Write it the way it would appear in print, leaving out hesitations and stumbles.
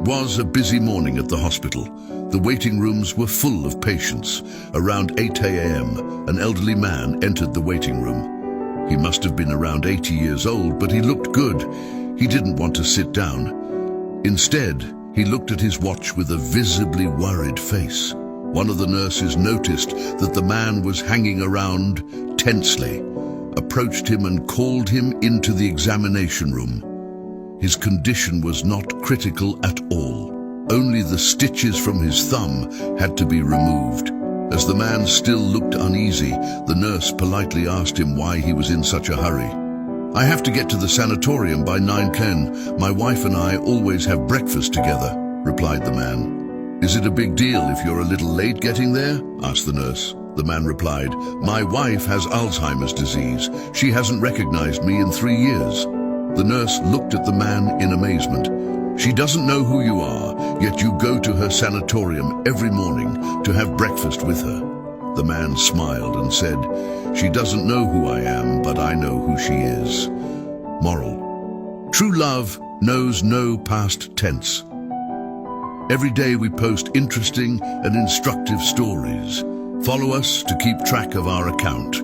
was a busy morning at the hospital. The waiting rooms were full of patients. Around 8 a.m., an elderly man entered the waiting room. He must have been around 80 years old, but he looked good. He didn't want to sit down. Instead, he looked at his watch with a visibly worried face. One of the nurses noticed that the man was hanging around tensely, approached him and called him into the examination room. His condition was not critical at all. Only the stitches from his thumb had to be removed. As the man still looked uneasy, the nurse politely asked him why he was in such a hurry. "I have to get to the sanatorium by 9:10. My wife and I always have breakfast together," replied the man. "Is it a big deal if you're a little late getting there?" asked the nurse. The man replied, "My wife has Alzheimer's disease. She hasn't recognized me in 3 years." The nurse looked at the man in amazement. "She doesn't know who you are, yet you go to her sanatorium every morning to have breakfast with her." The man smiled and said, "She doesn't know who I am, but I know who she is." Moral: true love knows no past tense. Every day we post interesting and instructive stories. Follow us to keep track of our account.